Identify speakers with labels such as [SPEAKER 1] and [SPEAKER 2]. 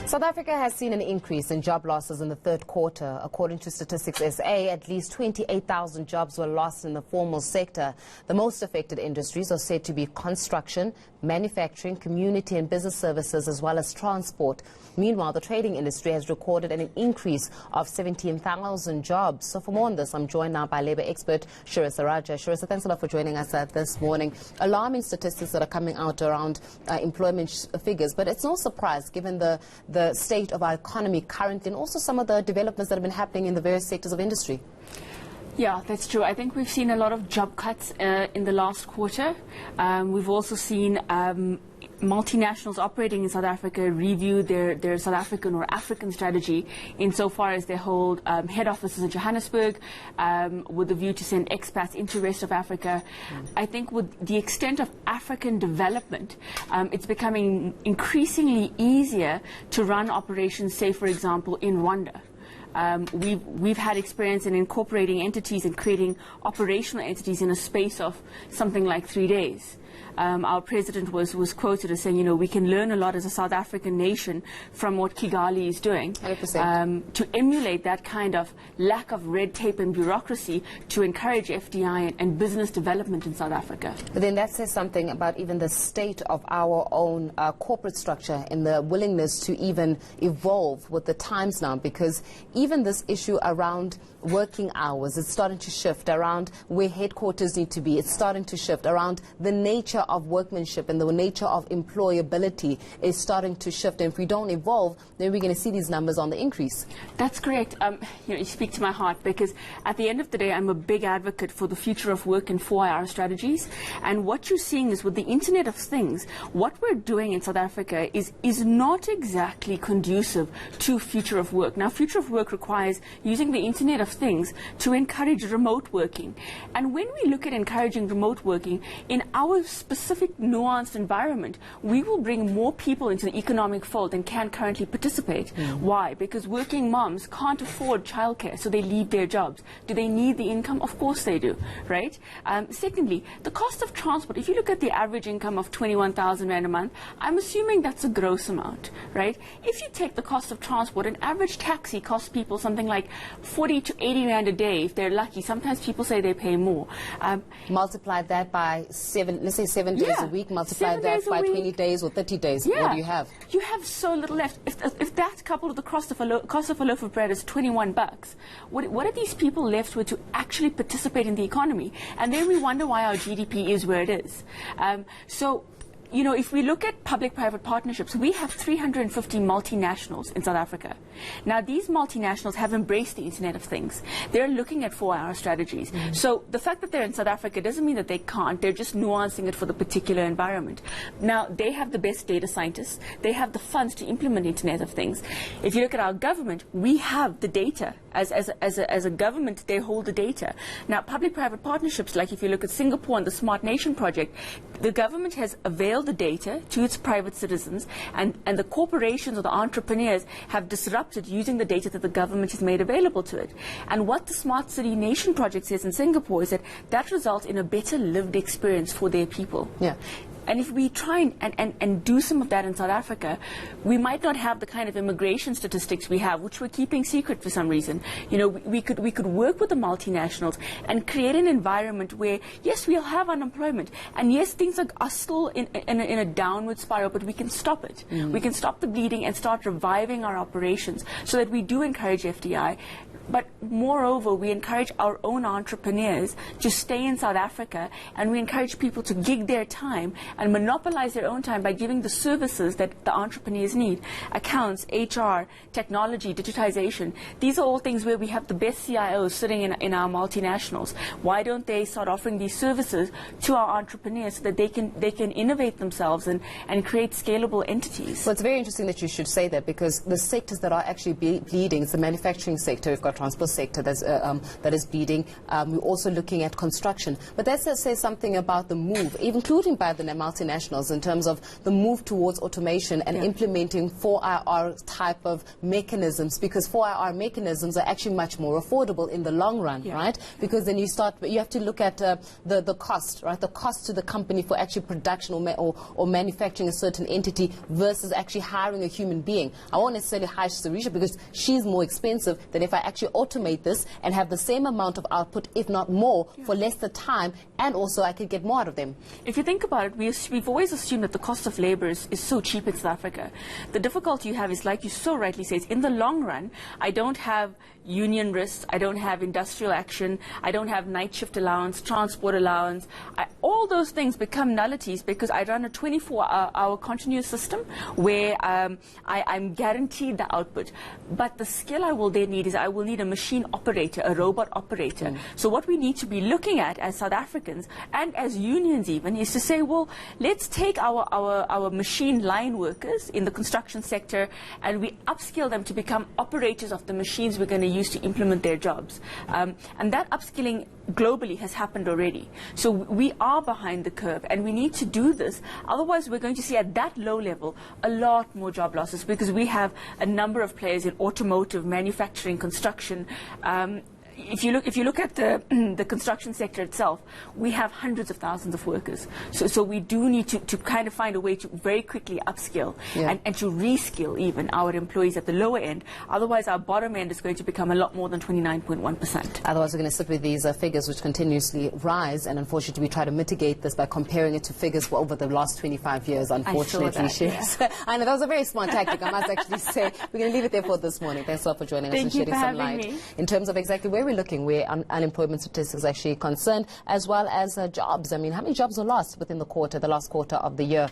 [SPEAKER 1] South Africa has seen an increase in job losses in the third quarter. According to Statistics SA, at least 28,000 jobs were lost in the formal sector. The most affected industries are said to be construction, manufacturing, community and business services, as well as transport. Meanwhile, the trading industry has recorded an increase of 17,000 jobs. So for more on this, I'm joined now by labour expert Sherisa Rajah. Sherisa, thanks a lot for joining us this morning. Alarming statistics that are coming out around employment figures, but it's no surprise given the state of our economy currently and also some of the developments that have been happening in the various sectors of industry.
[SPEAKER 2] Yeah, that's true. I think we've seen a lot of job cuts in the last quarter. We've also seen multinationals operating in South Africa review their South African or African strategy insofar as they hold head offices in Johannesburg with a view to send expats into the rest of Africa. I think with the extent of African development, it's becoming increasingly easier to run operations, say, for example, in Rwanda. We've had experience in incorporating entities and creating operational entities in a space of something like 3 days. Our president was quoted as saying, you know, we can learn a lot as a South African nation from what Kigali is doing to emulate that kind of lack of red tape and bureaucracy to encourage FDI and business development in South Africa.
[SPEAKER 1] But then that says something about even the state of our own corporate structure and the willingness to even evolve with the times now, because even this issue around working hours is starting to shift, around where headquarters need to be. It's starting to shift around the nature of workmanship, and the nature of employability is starting to shift. And if we don't evolve, then we're going to see these numbers on the increase.
[SPEAKER 2] That's correct. You speak to my heart, because at the end of the day, I'm a big advocate for the future of work and 4-hour strategies. And what you're seeing is with the Internet of Things, what we're doing in South Africa is not exactly conducive to future of work. Now, future of work requires using the Internet of Things to encourage remote working. And when we look at encouraging remote working in our specific nuanced environment, we will bring more people into the economic fold than can currently participate. Why? Because working moms can't afford childcare, so they leave their jobs. Do they need the income? Of course they do, right? Secondly, the cost of transport. If you look at the average income of 21,000 Rand a month, I'm assuming that's a gross amount, right? If you take the cost of transport, an average taxi costs people something like 40 to 80 Rand a day if they're lucky. Sometimes people say they pay more.
[SPEAKER 1] Multiply that by let's say 7 days a week, multiply that by 20 days or 30 days. What do you have?
[SPEAKER 2] You have so little left. If that's coupled with the cost of a loaf of bread is 21 bucks, what are these people left with to actually participate in the economy? And then we wonder why our GDP is where it is. So, you know, if we look at public-private partnerships, we have 350 multinationals in South Africa. Now, these multinationals have embraced the Internet of Things. They're looking at 4-hour strategies. So the fact that they're in South Africa doesn't mean that they can't. They're just nuancing it for the particular environment. Now, they have the best data scientists. They have the funds to implement Internet of Things. If you look at our government, we have the data. As a government, they hold the data. Now, public-private partnerships, like if you look at Singapore and the Smart Nation project, the government has availed the data to its private citizens, and the corporations or the entrepreneurs have disrupted using the data that the government has made available to it. And what the Smart City Nation project says in Singapore is that results in a better lived experience for their people.
[SPEAKER 1] Yeah.
[SPEAKER 2] And if we try and do some of that in South Africa, we might not have the kind of immigration statistics we have, which we're keeping secret for some reason. You know, we could work with the multinationals and create an environment where, yes, we'll have unemployment, and yes, things are still in a downward spiral, but we can stop it. We can stop the bleeding and start reviving our operations so that we do encourage FDI. But moreover, we encourage our own entrepreneurs to stay in South Africa, and we encourage people to gig their time and monopolize their own time by giving the services that the entrepreneurs need. Accounts, HR, technology, digitization. These are all things where we have the best CIOs sitting in our multinationals. Why don't they start offering these services to our entrepreneurs so that they can innovate themselves and create scalable entities?
[SPEAKER 1] Well, it's very interesting that you should say that, because the sectors that are actually bleeding is the manufacturing sector. We've got transport sector that is bleeding. We're also looking at construction. But that says something about the move, including by the multinationals, in terms of the move towards automation and implementing 4IR type of mechanisms, because 4IR mechanisms are actually much more affordable in the long run, right? Because then you have to look at the cost, right? The cost to the company for actually production or manufacturing a certain entity versus actually hiring a human being. I won't necessarily hire Sherisa because she's more expensive than if I actually automate this and have the same amount of output, if not more, for less the time, and also I could get more out of them.
[SPEAKER 2] If you think about it, we've always assumed that the cost of labor is so cheap in South Africa. The difficulty you have is, like you so rightly say, in the long run, I don't have union risks, I don't have industrial action, I don't have night shift allowance, transport allowance. All those things become nullities because I run a 24-hour continuous system where I'm guaranteed the output. But the skill I will then need is I will need a machine operator, a robot operator. So what we need to be looking at as South Africans and as unions even is to say, well, let's take our machine line workers in the construction sector and we upskill them to become operators of the machines we're going to use to implement their jobs. And that upskilling globally has happened already. So we are behind the curve and we need to do this. Otherwise, we're going to see at that low level a lot more job losses because we have a number of players in automotive, manufacturing, construction. If you look at the construction sector itself, we have hundreds of thousands of workers. So we do need to kind of find a way to very quickly upskill and to reskill even our employees at the lower end. Otherwise, our bottom end is going to become a lot more than 29.1%.
[SPEAKER 1] Otherwise, we're going to sit with these figures which continuously rise, and unfortunately, we try to mitigate this by comparing it to figures over the last 25 years, unfortunately. I know, that was a very smart tactic, I must actually say. We're going to leave it there for this morning. Thanks a lot for joining us and shedding some light in terms of exactly where we're looking, where unemployment statistics are actually concerned, as well as jobs. I mean, how many jobs were lost within the last quarter of the year?